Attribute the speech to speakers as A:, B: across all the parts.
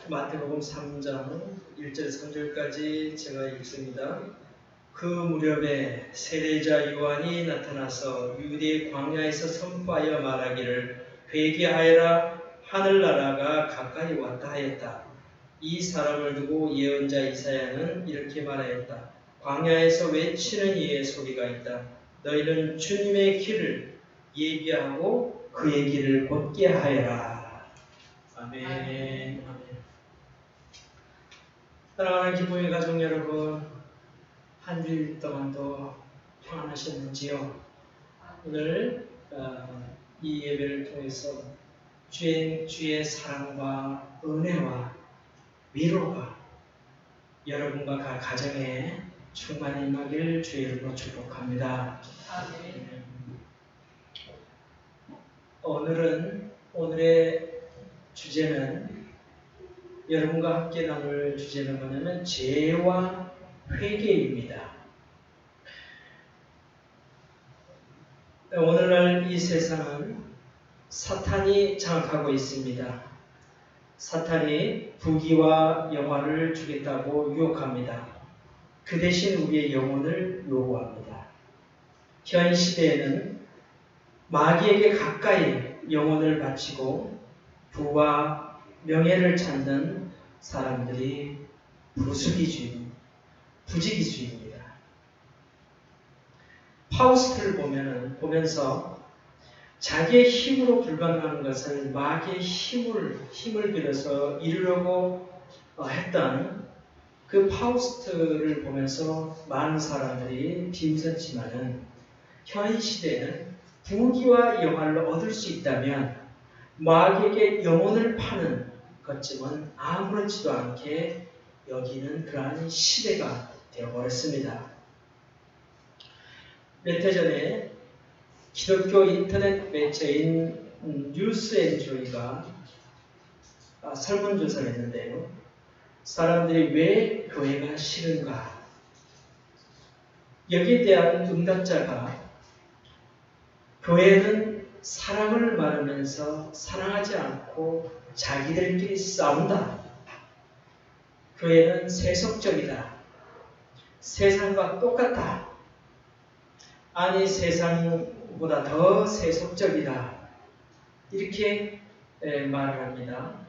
A: 마태복음 3장 1절 3절까지 제가 읽습니다. 그 무렵에 세례자 요한이 나타나서 유대 광야에서 선포하여 말하기를 회개하여라, 하늘나라가 가까이 왔다 하였다. 이 사람을 두고 예언자 이사야는 이렇게 말하였다. 광야에서 외치는 이의 소리가 있다. 너희는 주님의 길을 예비하고 그의 길을 곧게 하여라. 아멘. 아멘. 사랑하는 기쁨의 가족 여러분, 한 주일 동안도 평안하셨는지요? 오늘 이 예배를 통해서 주의 사랑과 은혜와 위로가 여러분과 가정에 충만히 임하길 주의 이름으로 축복합니다. 오늘의 주제는, 여러분과 함께 나눌 주제는 뭐냐면 죄와 회개입니다. 오늘날 이 세상은 사탄이 장악하고 있습니다. 사탄이 부귀와 영화를 주겠다고 유혹합니다. 그 대신 우리의 영혼을 요구합니다. 현 시대에는 마귀에게 가까이 영혼을 바치고 부와 명예를 찾는 사람들이 부지기주의입니다. 파우스트를 보면서 자기의 힘으로 불가능한 것을 마귀의 힘을 빌어서 이루려고 했던 그 파우스트를 보면서 많은 사람들이 비웃었지만은, 현 시대에는 부귀와 영화를 얻을 수 있다면 마귀에게 영혼을 파는 것쯤은 아무렇지도 않게 여기는 그러한 시대가 되어버렸습니다. 몇 해 전에 기독교 인터넷 매체인 뉴스앤조이가 설문조사를 했는데요. 사람들이 왜 교회가 싫은가? 여기에 대한 응답자가, 교회는 사랑을 말하면서 사랑하지 않고 자기들끼리 싸운다. 교회는 세속적이다. 세상과 똑같다. 아니, 세상보다 더 세속적이다. 이렇게 말을 합니다.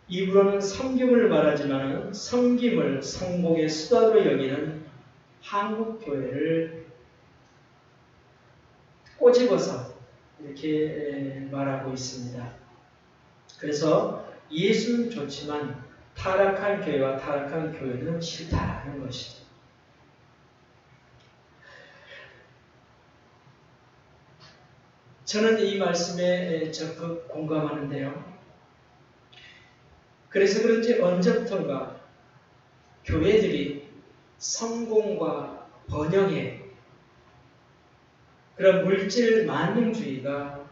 A: 입으로는 섬김을 말하지만 섬김을 성공의 수단으로 여기는 한국 교회를 꼬집어서 이렇게 말하고 있습니다. 그래서 예수는 좋지만 타락한 교회와 타락한 교회는 싫다는 것이죠. 저는 이 말씀에 적극 공감하는데요. 그래서 그런지 언제부턴가 교회들이 성공과 번영의 그런 물질 만능주의가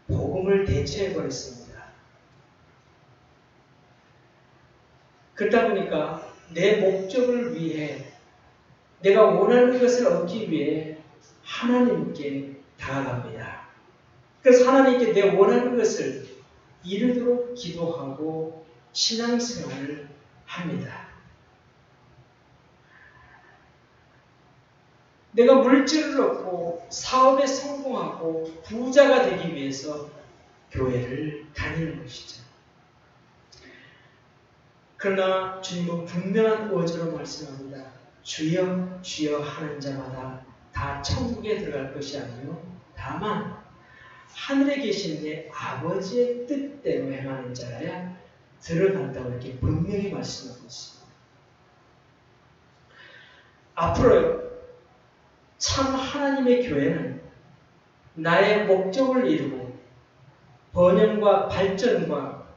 A: 복음을 대체해버렸습니다. 그러다 보니까 내 목적을 위해, 내가 원하는 것을 얻기 위해 하나님께 다가갑니다. 그래서 하나님께 내 원하는 것을 이루도록 기도하고 신앙생활을 합니다. 내가 물질을 얻고 사업에 성공하고 부자가 되기 위해서 교회를 다니는 것이죠. 그러나 주님은 분명한 어조로 말씀합니다. 주여 주여 하는 자마다 다 천국에 들어갈 것이 아니요 다만 하늘에 계신 내 아버지의 뜻대로 행하는 자라야 들어간다고 이렇게 분명히 말씀하고 있습니다. 앞으로요, 참 하나님의 교회는 나의 목적을 이루고 번영과 발전과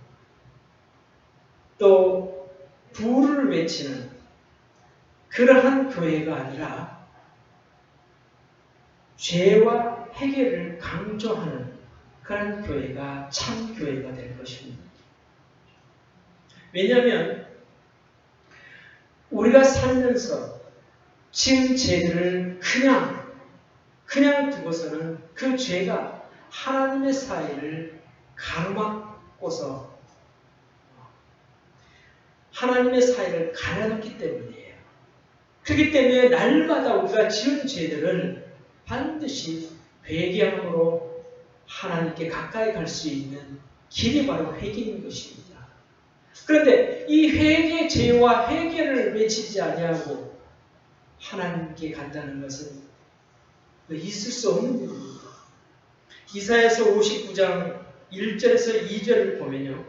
A: 또 부를 외치는 그러한 교회가 아니라 죄와 회개를 강조하는 그런 교회가 참 교회가 될 것입니다. 왜냐하면 우리가 살면서 지은 죄들을 그냥 두고서는 그 죄가 하나님의 사이를 가로막고서 하나님의 사이를 갈라놓기 때문이에요. 그렇기 때문에 날마다 우리가 지은 죄들을 반드시 회개함으로 하나님께 가까이 갈 수 있는 길이 바로 회개인 것입니다. 그런데 이 회개, 죄와 회개를 맺히지 아니하고 하나님께 간다는 것은 있을 수 없는 일입니다. 이사야서 59장 1절에서 2절을 보면요.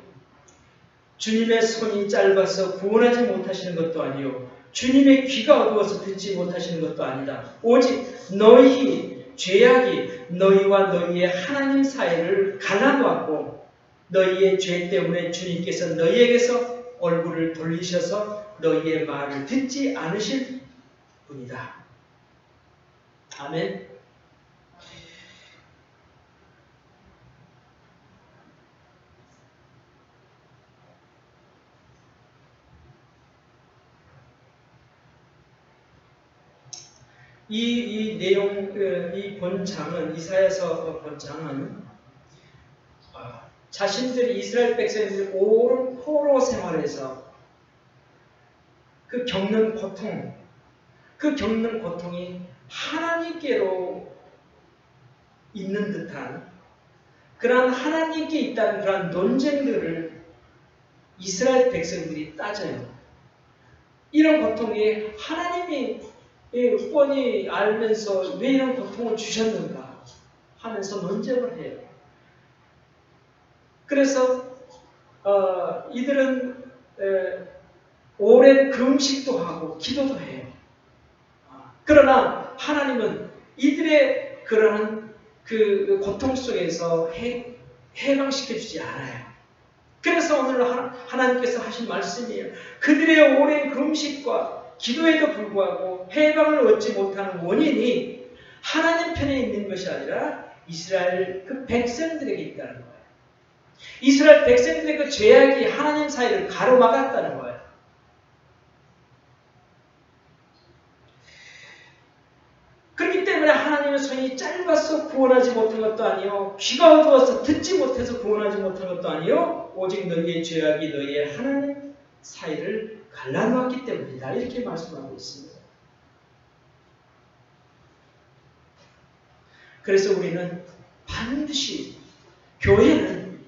A: 주님의 손이 짧아서 구원하지 못하시는 것도 아니요 주님의 귀가 어두워서 듣지 못하시는 것도 아니다. 오직 너희 죄악이 너희와 너희의 하나님 사이를 갈라놓았고 너희의 죄 때문에 주님께서 너희에게서 얼굴을 돌리셔서 너희의 말을 듣지 않으실 분이다. 아멘. 이 내용, 이 본장은, 이사야서 본장은 자신들이 이스라엘 백성들이 오랜 포로 생활에서 그 겪는 고통, 그 겪는 고통이 하나님께로 있는 듯한 그러한 하나님께 있다는 그러한 논쟁들을 이스라엘 백성들이 따져요. 이런 고통이 하나님이 뻔히 알면서 왜 이런 고통을 주셨는가 하면서 논쟁을 해요. 그래서 이들은 오랜 금식도 하고 기도도 해요. 그러나 하나님은 이들의 그러한 그 고통 속에서 해방시켜주지 않아요. 그래서 오늘 하나님께서 하신 말씀이에요. 그들의 오랜 금식과 기도에도 불구하고 해방을 얻지 못하는 원인이 하나님 편에 있는 것이 아니라 이스라엘 그 백성들에게 있다는 거예요. 이스라엘 백성들의 그 죄악이 하나님 사이를 가로막았다는 거예요. 그렇기 때문에 하나님의 손이 짧아서 구원하지 못한 것도 아니요 귀가 어두워서 듣지 못해서 구원하지 못한 것도 아니요 오직 너희의 죄악이 너희의 하나님 사이를 갈라놓았기 때문이다. 이렇게 말씀하고 있습니다. 그래서 우리는 반드시 교회는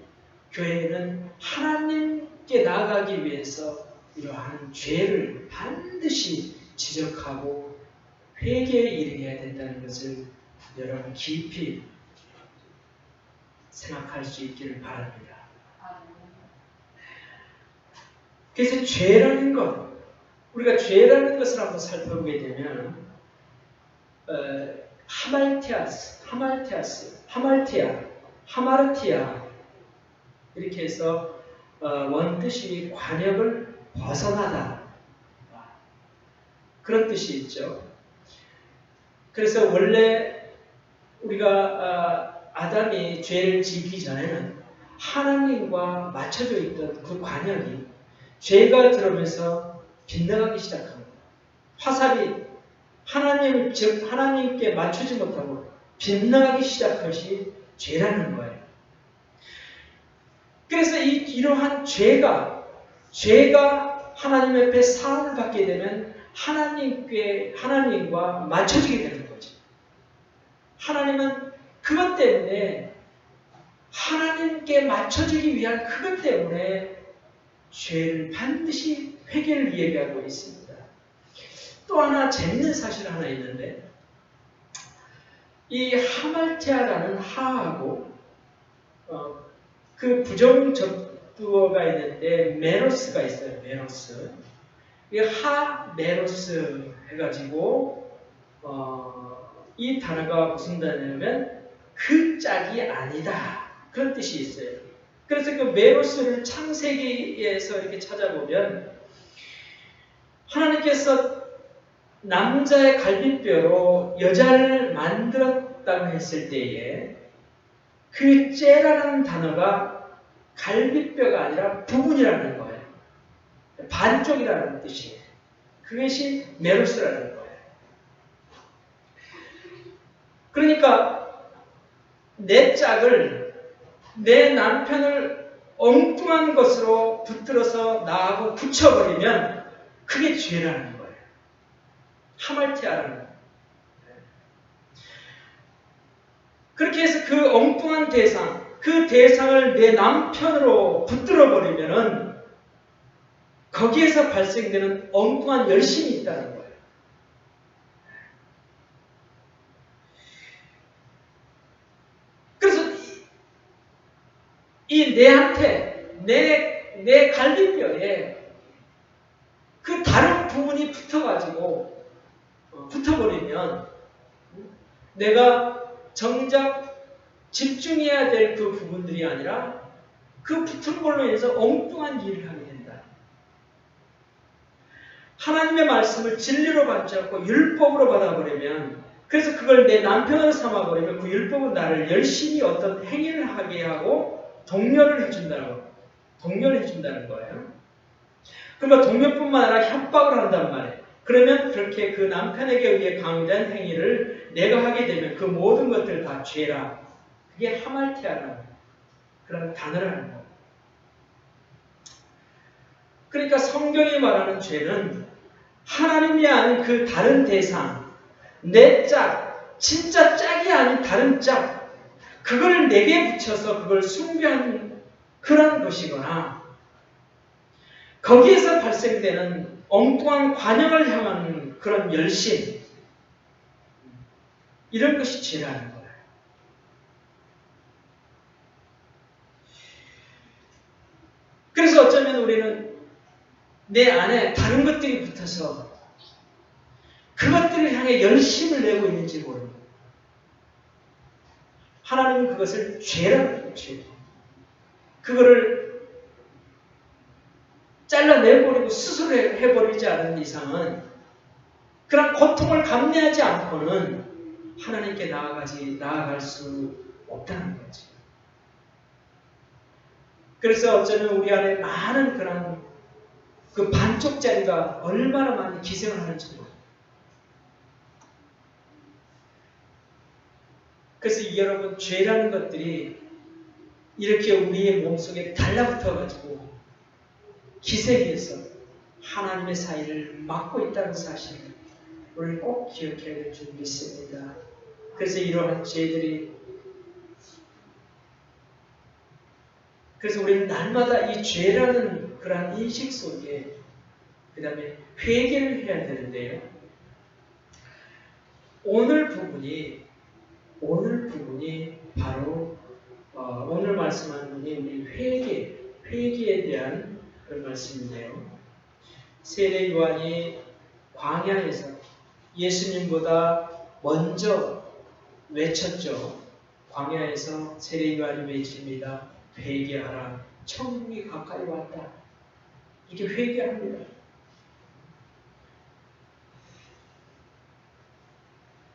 A: 하나님께 나아가기 위해서 이러한 죄를 반드시 지적하고 회개에 이르게 된다는 것을 여러분 깊이 생각할 수 있기를 바랍니다. 그래서 죄라는 것, 우리가 죄라는 것을 한번 살펴보게 되면 하마르티아 이렇게 해서 원뜻이 관역을 벗어나다 그런 뜻이 있죠. 그래서 원래 우리가 아담이 죄를 지기 전에는 하나님과 맞춰져 있던 그 관역이 죄가 들어오면서 빗나가기 시작합니다. 화살이 하나님께 맞추지 못하고 빗나가기 시작한 것이 죄라는 거예요. 그래서 이러한 죄가 하나님 앞에 사함을 받게 되면 하나님과 맞춰지게 되는 거죠. 하나님은 그것 때문에 하나님께 맞춰지기 위한 그것 때문에 죄를 반드시 회개를 이야기하고 있습니다. 또 하나 재밌는 사실 하나 있는데 이 하말티아라는 하하고 그 부정접두어가 있는데 메로스가 있어요. 메로스. 이 메로스 해가지고 이 단어가 무슨 단어냐면 그 짝이 아니다. 그런 뜻이 있어요. 그래서 그 메로스를 창세기에서 이렇게 찾아보면 하나님께서 남자의 갈비뼈로 여자를 만들었다고 했을 때에 그 째라는 단어가 갈비뼈가 아니라 부분이라는 거예요. 반쪽이라는 뜻이에요. 그것이 메로스라는 거예요. 그러니까 내 짝을, 내 남편을 엉뚱한 것으로 붙들어서 나하고 붙여버리면 그게 죄라는 거예요. 하말티아라는 거예요. 그렇게 해서 그 엉뚱한 대상, 그 대상을 내 남편으로 붙들어버리면은 거기에서 발생되는 엉뚱한 열심이 있다는 거예요. 그래서 이 내한테, 내 갈비뼈에 그 다른 부분이 붙어버리면 내가 정작 집중해야 될 그 부분들이 아니라 그 붙은 걸로 인해서 엉뚱한 일을 하게 된다. 하나님의 말씀을 진리로 받지 않고 율법으로 받아버리면, 그래서 그걸 내 남편으로 삼아버리면 그 율법은 나를 열심히 어떤 행위를 하게 하고 동료를 해준다는 거예요. 그러니까 동료뿐만 아니라 협박을 한단 말이에요. 그러면 그렇게 그 남편에게 의해 강요된 행위를 내가 하게 되면 그 모든 것들 다 죄라. 그게 하말티아라는 그런 단어라는 거예요. 그러니까 성경이 말하는 죄는 하나님이 아닌 그 다른 대상, 내 짝, 진짜 짝이 아닌 다른 짝, 그걸 내게 붙여서 그걸 숭배하는 그런 것이거나 거기에서 발생되는 엉뚱한 관영을 향한 그런 열심, 이런 것이 죄라는 거예요. 그래서 어쩌면 우리는 내 안에 다른 것들이 붙어서 그것들을 향해 열심을 내고 있는지 모릅니다. 하나님은 그것을 죄라고 해요. 죄. 그거를 잘라내버리고 스스로 해버리지 않는 이상은 그런 고통을 감내하지 않고는 하나님께 나아갈 수 없다는 거죠. 그래서 어쩌면 우리 안에 많은 그런 그 반쪽짜리가 얼마나 많은 기생을 하는지 모릅니다. 그래서 여러분, 죄라는 것들이 이렇게 우리의 몸속에 달라붙어가지고 기생해서 하나님의 사이를 막고 있다는 사실을 우리는 꼭 기억해야 될 줄 믿습니다. 그래서 이러한 죄들이, 그래서 우리는 날마다 이 죄라는 그러한 인식 속에 그 다음에 회개를 해야 되는데요. 오늘 부분이 바로 오늘 말씀하는 분이 우리 회개에 대한 그런 말씀인데요. 세례 요한이 광야에서 예수님보다 먼저 외쳤죠. 광야에서 세례 요한이 외칩니다. 회개하라. 천국이 가까이 왔다. 이게 회개합니다.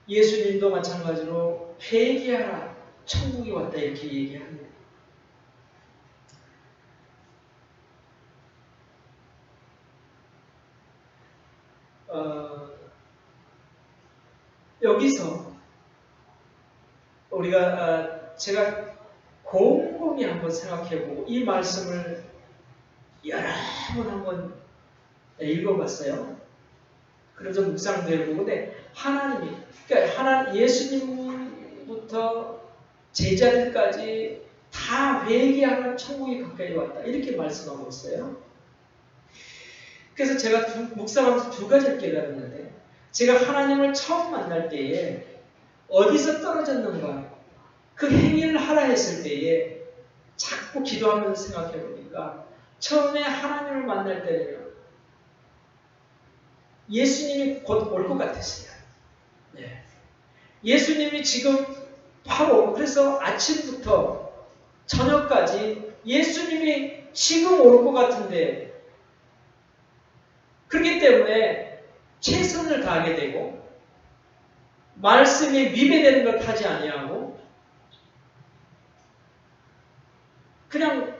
A: 예수님도 마찬가지로 회개하라. 천국이 왔다. 이렇게 얘기합니다. 여기서 우리가 제가 곰곰이 한번 생각해보고 이 말씀을 여러 번 한번 읽어봤어요. 그래서 묵상도 해보고, 근데 그러니까 예수님부터 제자들까지 다 회개하면 천국이 가까이 왔다. 이렇게 말씀하고 있어요. 그래서 제가 묵상하면서 두 가지를 깨달았는데, 제가 하나님을 처음 만날 때에 어디서 떨어졌는가, 그 행위를 하라 했을 때에 자꾸 기도하면서 생각해 보니까 처음에 하나님을 만날 때는요, 예수님이 곧 올 것 같았어요. 네. 예수님이 지금 바로, 그래서 아침부터 저녁까지 예수님이 지금 올 것 같은데, 그렇기 때문에 최선을 다하게 되고 말씀이 위배되는 것 하지 아니하고 그냥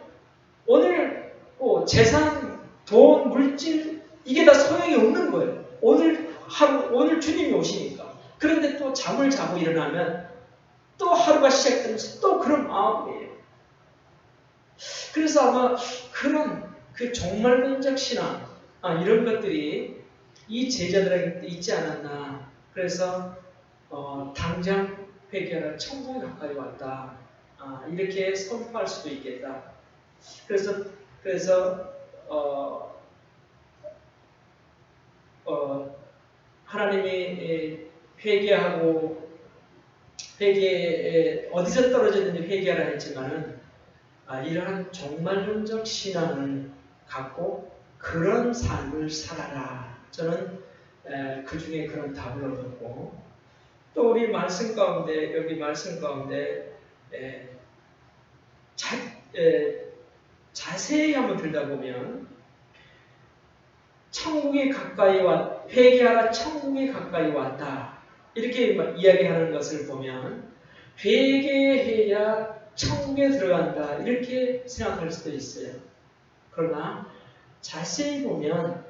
A: 오늘 재산, 돈, 물질 이게 다 소용이 없는 거예요. 오늘 주님이 오시니까. 그런데 또 잠을 자고 일어나면 또 하루가 시작되면서 또 그런 마음이에요. 그래서 아마 그런 그 종말론적 신앙 이런 것들이 이 제자들에게 있지 않았나. 그래서 당장 회개하라 천국이 가까이 왔다. 이렇게 선포할 수도 있겠다. 그래서 하나님이 회개에 어디서 떨어졌는지 회개하라 했지만은 이러한 종말론적 신앙을 갖고 그런 삶을 살아라. 저는 그 중에 그런 답을 얻었고, 또 우리 말씀 가운데, 여기 말씀 가운데 자세히 한번 들여다보면 천국이 가까이 회개하라 천국이 가까이 왔다. 이렇게 이야기하는 것을 보면 회개해야 천국에 들어간다. 이렇게 생각할 수도 있어요. 그러나 자세히 보면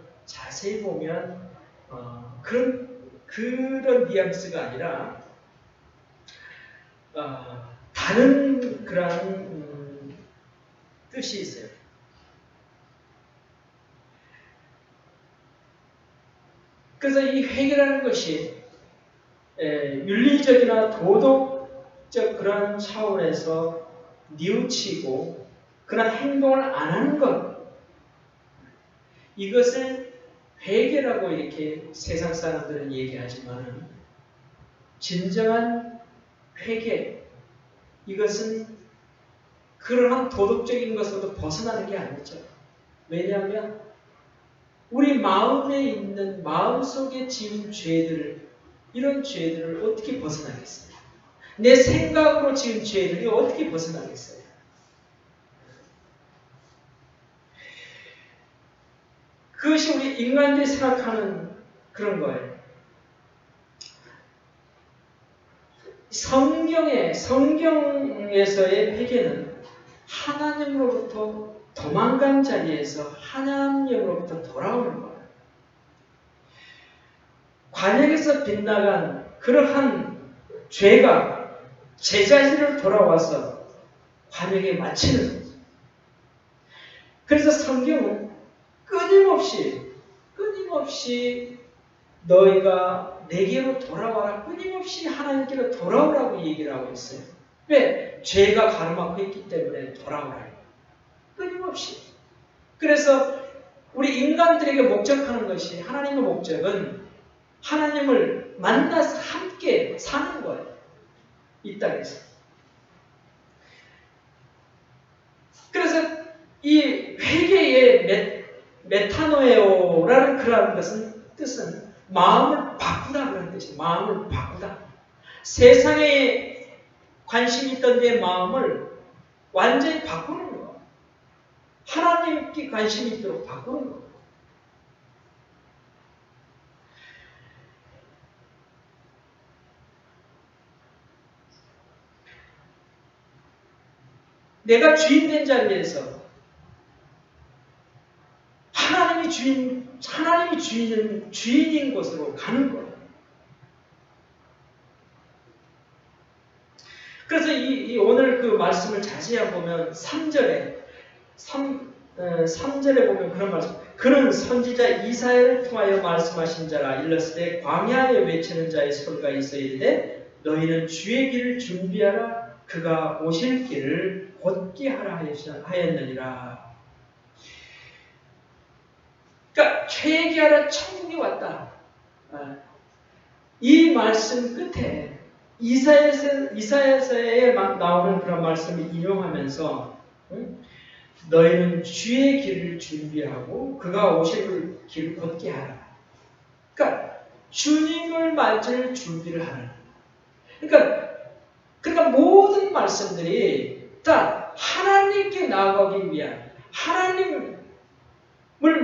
A: 그런 뉘앙스가 아니라 다른 그런 뜻이 있어요. 그래서 이 회개라는 것이 윤리적이나 도덕적 그런 차원에서 뉘우치고 그런 행동을 안 하는 것, 이것을 회개라고 이렇게 세상 사람들은 얘기하지만 진정한 회개, 이것은 그러한 도덕적인 것으로도 벗어나는 게 아니죠. 왜냐하면 우리 마음에 있는 마음속에 지은 죄들을, 이런 죄들을 어떻게 벗어나겠어요? 내 생각으로 지은 죄들이 어떻게 벗어나겠어요? 그것이 우리 인간들이 생각하는 그런 거예요. 성경에서의 회개는 하나님으로부터 도망간 자리에서 하나님으로부터 돌아오는 거예요. 관역에서 빗나간 그러한 죄가 제자리로 돌아와서 관역에 맞히는 거죠. 그래서 성경은 끊임없이 너희가 내게로 돌아와라. 끊임없이 하나님께로 돌아오라고 얘기를 하고 있어요. 왜? 죄가 가로막고 있기 때문에 돌아오라. 끊임없이. 그래서 우리 인간들에게 목적하는 것이, 하나님의 목적은 하나님을 만나서 함께 사는 거예요. 이 땅에서. 그래서 이 회개의 메타노에오라는 그런 뜻은 마음을 바꾸다 그런 뜻이에요. 마음을 바꾸다. 세상에 관심 있던 내 마음을 완전히 바꾸는 거예요. 하나님께 관심이 있도록 바꾸는 거예요. 내가 주인된 자리에서 하나님이 주인인 곳으로 가는 거예요. 그래서 오늘 그 말씀을 자세히 보면 3절에 보면 그런 말씀. 그는 선지자 이사야를 통하여 말씀하신 자라. 일렀을 때 광야에 외치는 자의 소리가 있어 이르되 너희는 주의 길을 준비하라. 그가 오실 길을 곧게 하라 하였느니라. 그러니까 회개하라 천국이 왔다. 이 말씀 끝에 이사야서에 나오는 그런 말씀을 인용하면서 너희는 주의 길을 준비하고 그가 오실 길을 곧게 하라. 그러니까 주님을 맞을 준비를 하라. 그러니까 모든 말씀들이 다 하나님께 나아가기 위한, 하나님을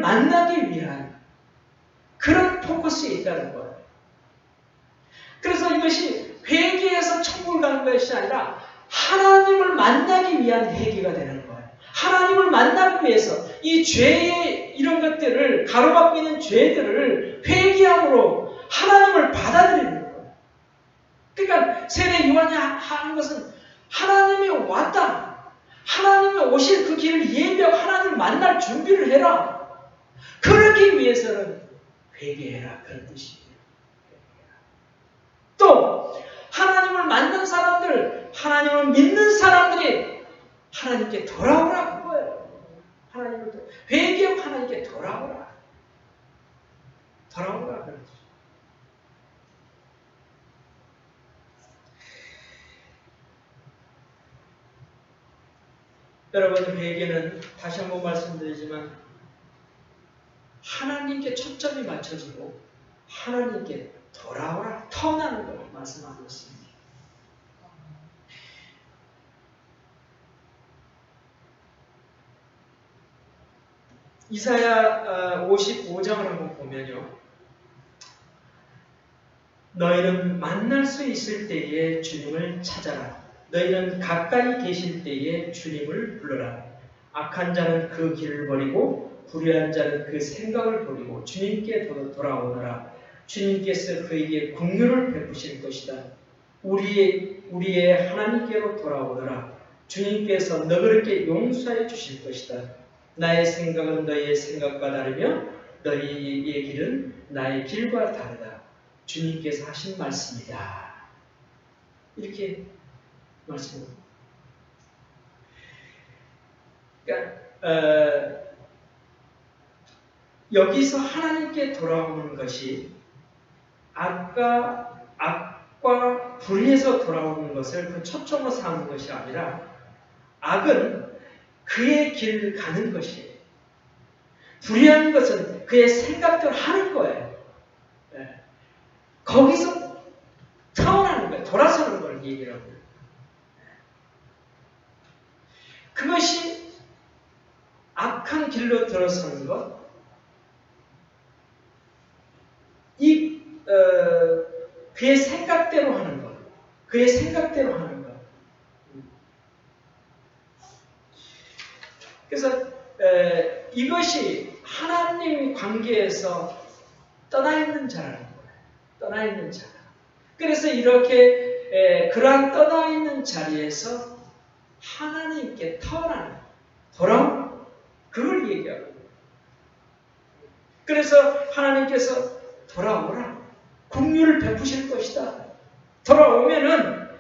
A: 만나기 위한 그런 포커스에 있다는 거예요. 그래서 이것이 회개해서 천국을 가는 것이 아니라 하나님을 만나기 위한 회개가 되는 거예요. 하나님을 만나기 위해서 이 죄의 이런 것들을, 가로막고 있는 죄들을 회개함으로 하나님을 받아들이는 거예요. 그러니까 세례 요한이 하는 것은 하나님이 왔다. 하나님의 오실 그 길을 예비하고 하나님을 만날 준비를 해라. 그러기 위해서는 회개해라. 그런 뜻이에요. 또 하나님을 만난 사람들, 하나님을 믿는 사람들이 하나님께 돌아오라 그거예요. 하나님을 회개하고 하나님께 돌아오라. 돌아오라 그러죠. 여러분, 회개는 다시 한번 말씀드리지만 하나님께 초점이 맞춰지고 하나님께 돌아오라, 턴하는 걸 말씀하고 있습니다. 이사야 55장을 한번 보면요. 너희는 만날 수 있을 때에 주님을 찾아라. 너희는 가까이 계실 때에 주님을 불러라. 악한 자는 그 길을 버리고 불의한 자는 그 생각을 버리고 주님께 돌아오너라. 주님께서 그에게 긍휼을 베푸실 것이다. 우리의 하나님께로 돌아오너라. 주님께서 너그럽게 용서해 주실 것이다. 나의 생각은 너희의 생각과 다르며 너희의 길은 나의 길과 다르다. 주님께서 하신 말씀이다. 이렇게 말씀합니다. 그러니까 여기서 하나님께 돌아오는 것이 악과 불의에서 돌아오는 것을 그 초점으로 삼는 것이 아니라 악은 그의 길을 가는 것이에요. 불의한 것은 그의 생각대로 하는 거예요. 네. 거기서 타원하는 거예요. 돌아서는 걸 얘기를 하고요. 그것이 악한 길로 들어서는 것, 그의 생각대로 하는 것, 그의 생각대로 하는 것. 그래서 이것이 하나님 관계에서 떠나 있는 자라는 거예요. 떠나 있는 자. 그래서 이렇게 그러한 떠나 있는 자리에서 하나님께 턴하는, 돌아오는, 그걸 얘기하고 있어요. 그래서 하나님께서 돌아오라. 긍휼을 베푸실 것이다. 돌아오면은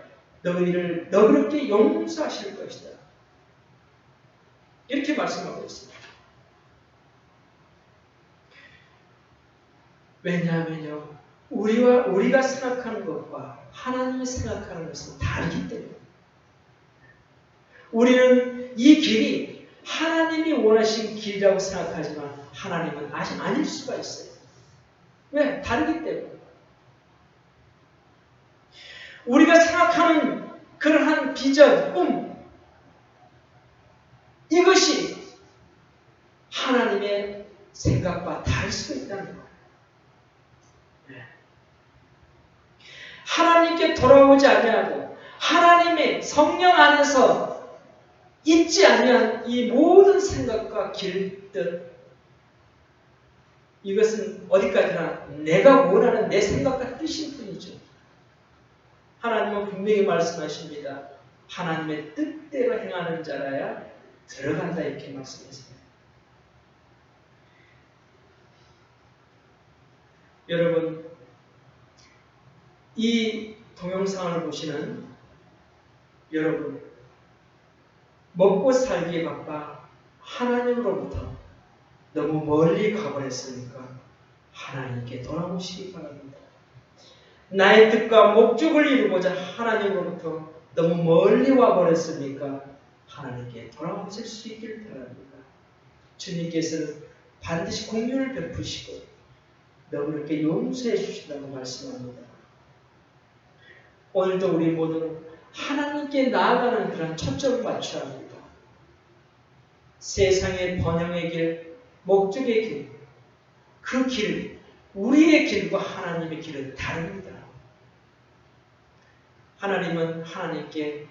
A: 너희를 너그럽게 용서하실 것이다. 이렇게 말씀하고 있습니다. 왜냐하면요, 우리가 생각하는 것과 하나님이 생각하는 것은 다르기 때문에 우리는 이 길이 하나님이 원하신 길이라고 생각하지만 하나님은 아직 아닐 수가 있어요. 왜? 다르기 때문에. 우리가 생각하는 그러한 비전, 꿈, 이것이 하나님의 생각과 다를 수 있다는 거예요. 네. 하나님께 돌아오지 아니하고 하나님의 성령 안에서 있지 아니한 이 모든 생각과 길들, 이것은 어디까지나 내가 원하는 내 생각과 뜻일 뿐이죠. 하나님은 분명히 말씀하십니다. 하나님의 뜻대로 행하는 자라야 들어간다, 이렇게 말씀했습니다. 여러분, 이 동영상을 보시는 여러분, 먹고 살기에 바빠 하나님으로부터 너무 멀리 가버렸으니까 하나님께 돌아오시기 바랍니다. 나의 뜻과 목적을 이루고자 하나님으로부터 너무 멀리 와버렸으니까 하나님께 돌아오실 수 있기를 바랍니다. 주님께서는 반드시 긍휼을 베푸시고 너그럽게 용서해 주신다고 말씀합니다. 오늘도 우리 모두 하나님께 나아가는 그런 초점을 맞춰야 합니다. 세상의 번영의 길, 목적의 길, 그 길, 우리의 길과 하나님의 길은 다릅니다. 하나님은 하나님께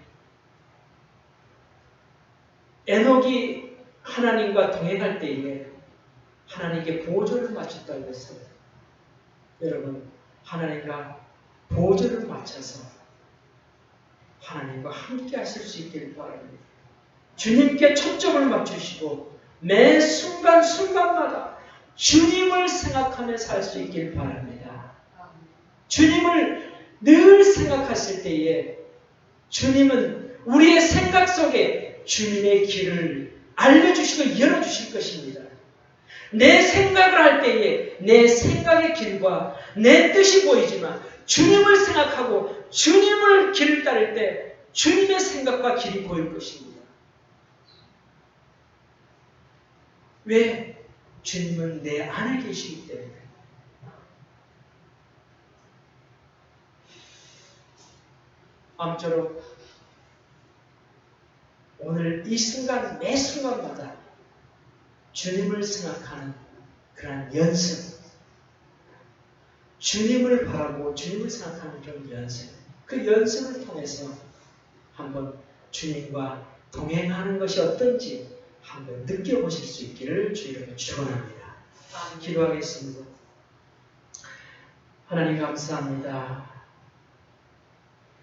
A: 에녹이 하나님과 동행할 때에 하나님께 보조를 맞췄다고 했어요. 여러분, 하나님과 보조를 맞춰서 하나님과 함께 하실 수 있기를 바랍니다. 주님께 초점을 맞추시고 매 순간순간마다 주님을 생각하며 살 수 있길 바랍니다. 주님을 늘 생각하실 때에 주님은 우리의 생각 속에 주님의 길을 알려주시고 열어주실 것입니다. 내 생각을 할 때에 내 생각의 길과 내 뜻이 보이지만 주님을 생각하고 주님을 길을 따를 때 주님의 생각과 길이 보일 것입니다. 왜? 주님은 내 안에 계시기 때문에. 아무쪼록 오늘 이 순간 매 순간마다 주님을 생각하는 그런 연습, 주님을 바라고 주님을 생각하는 그런 연습, 그 연습을 통해서 한번 주님과 동행하는 것이 어떤지 한번 느껴보실 수 있기를 주님으로 축원합니다. 기도하겠습니다. 하나님 감사합니다.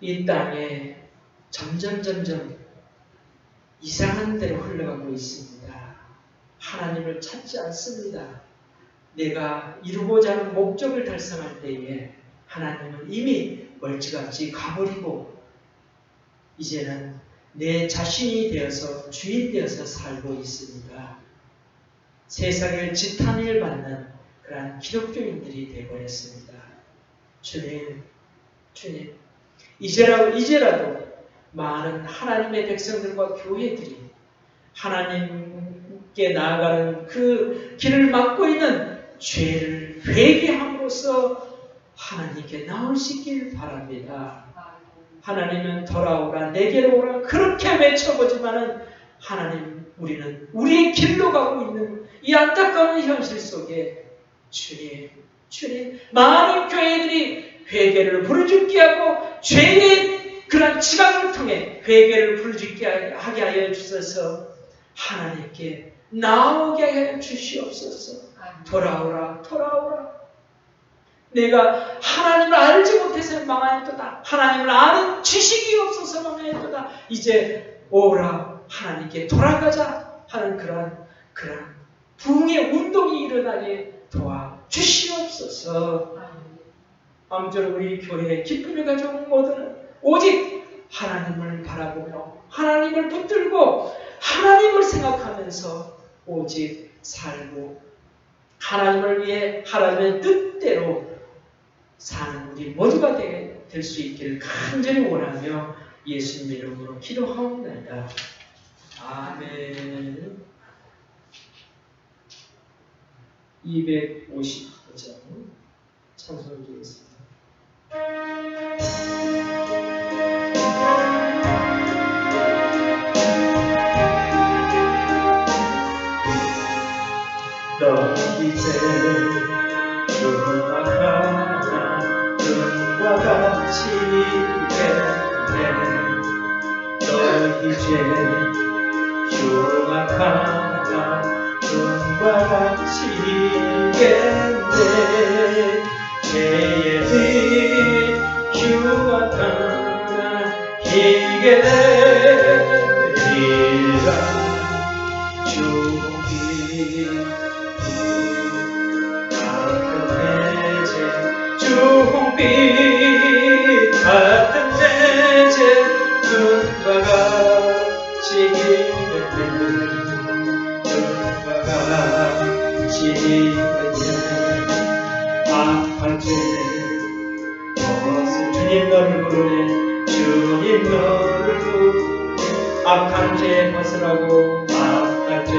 A: 이 땅에 점점 이상한 데로 흘러가고 있습니다. 하나님을 찾지 않습니다. 내가 이루고자 하는 목적을 달성할 때에 하나님은 이미 멀찌감치 가버리고 이제는 내 자신이 되어서 주인 되어서 살고 있습니다. 세상을 지탄을 받는 그러한 기독교인들이 되어버렸습니다. 주님, 이제라도 많은 하나님의 백성들과 교회들이 하나님께 나아가는 그 길을 막고 있는 죄를 회개함으로써 하나님께 나올 수 있길 바랍니다. 하나님은 돌아오라 내게로 오라 그렇게 외쳐보지만은 하나님 우리는 우리의 길로 가고 있는 이 안타까운 현실 속에 주님 많은 교회들이 회개를 부르짖게 하고 죄의 그런 지각을 통해 회개를 부르짖게 하게 하여 주셔서 하나님께 나오게 하여 주시옵소서. 돌아오라. 내가 하나님을 알지 못해서 망하였도다. 하나님을 아는 지식이 없어서 망하였도다. 이제 오라 하나님께 돌아가자 하는 그런 부흥의 운동이 일어나게 도와 주시옵소서. 아무쪼록 우리 교회에 기쁨을 가져온 모두는 오직 하나님을 바라보며 하나님을 붙들고 하나님을 생각하면서 오직 살고 하나님을 위해 하나님의 뜻대로 사는 우리 모두가 될 수 있기를 간절히 원하며 예수님 이름으로 기도하옵나이다. 아멘. 255장 찬송을 드리겠습니다. 너 이제 흉악한 눈과 같이 되네. 너 이제 흉악한 눈과 같이 되네. 죄의 빛 흉악한 희게 되리라. 주홍빛 같은 내 죄 눈과 같이 되네. 눈과 같이 되네. 악한 죄 벗을 주님 너를 부르네. 주님 너를 부르네. 악한 죄 벗으라고 악한 죄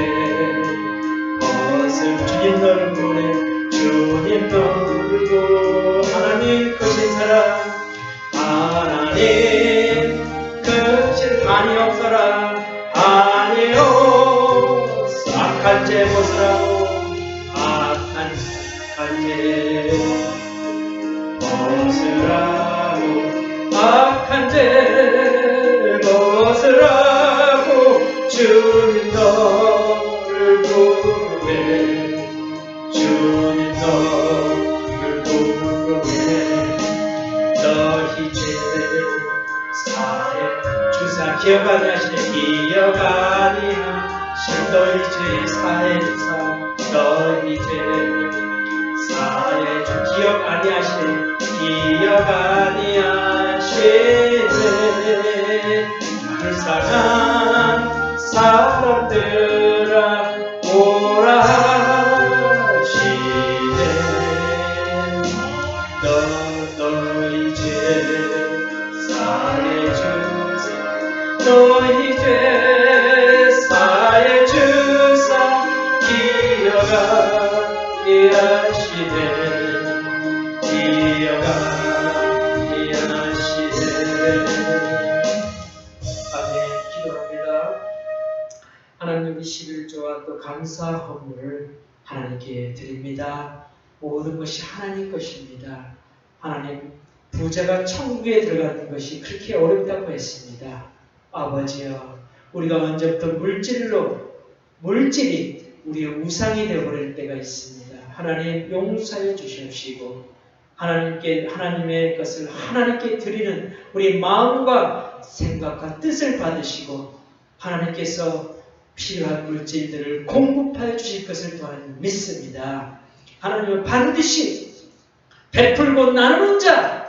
A: 벗을 주님 너를 부르네. 주님 너를 부르고 하나님 크신 사랑 하나님 크신 한이 없어라. 아니요 악한 죄 벗으라고 악한 죄 벗으라고 악한 죄 벗으라고 주님 너를 부르네. 주님 너를 부르네. 너희 죄 사해 주사 기억 아니하시네. 기억 아니 사해 주사 너희 죄 사해 주 기억 아니하시네 기억 아니하시네 불쌍한 사람들아 오라 하시네 너희 죄 사해 주사 너희 죄 사해 주사 기억 아니하시네 기억 아니하시네 아멘. 기도합니다. 하나님 11조와 또 감사 헌물을 하나님께 드립니다. 모든 것이 하나님 것입니다. 하나님 부자가 천국에 들어가는 것이 그렇게 어렵다고 했습니다. 아버지여 우리가 먼저부터 물질이 우리의 우상이 되어버릴 때가 있습니다. 하나님 용서해 주시옵시고 하나님의 것을 하나님께 드리는 우리 마음과 생각과 뜻을 받으시고 하나님께서 필요한 물질들을 공급하여 주실 것을 또한 믿습니다. 하나님은 반드시 베풀고 나누는 자,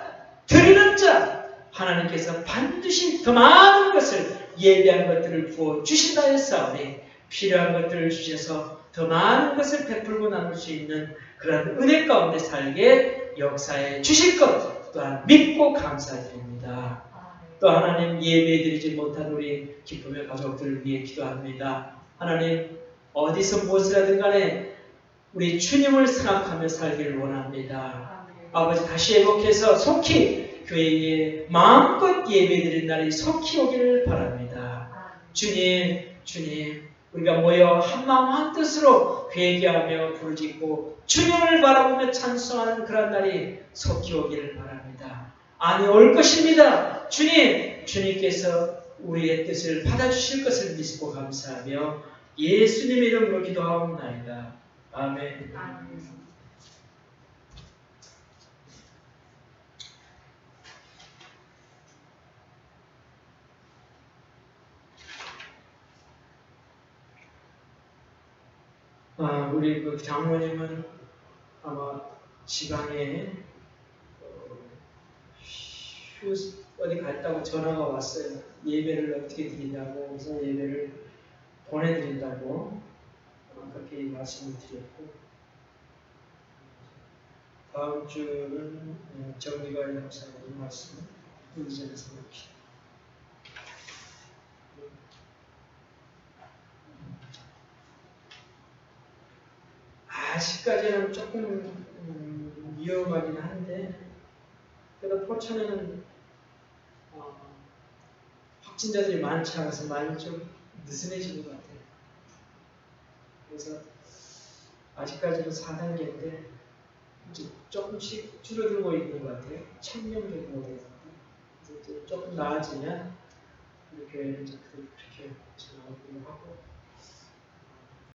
A: 드리는 자, 하나님께서 반드시 더 많은 것을 예비한 것들을 부어 주신다 했사오니 필요한 것들을 주셔서 더 많은 것을 베풀고 나눌 수 있는 그런 은혜 가운데 살게 역사해 주실 것 또한 믿고 감사드립니다. 또 하나님 예배드리지 못한 우리 기쁨의 가족들을 위해 기도합니다. 하나님 어디서 무엇을 하든 간에 우리 주님을 생각하며 살기를 원합니다. 아버지 다시 회복해서 속히 교회에 마음껏 예배드린 날이 속히 오기를 바랍니다. 주님 우리가 모여 한마음 한뜻으로 회개하며 부르짖고 주님을 바라보며 찬송하는 그런 날이 속히 오기를 바랍니다. 아니 올 것입니다. 주님께서 우리의 뜻을 받아주실 것을 믿고 감사하며 예수님의 이름으로 기도하옵나이다. 아멘. 우리 그 장모님은 아마 지방에 어디 갔다고 전화가 왔어요. 예배를 어떻게 드리냐고, 그래서 예배를 보내드린다고 그렇게 말씀을 드렸고, 다음 주는 정리가 목사님 말씀 의전에서 봅시다. 아직까지는 조금 위험하긴 한데, 그래도 포천에는 확진자들이 많지 않아서 많이 좀 느슨해진 것 같아요. 그래서 아직까지는 4단계인데 이제 조금씩 줄어들고 있는 것 같아요. 1000명 정도 돼서 조금 나아지면 우리 교회는 그렇게 전화하기로 하고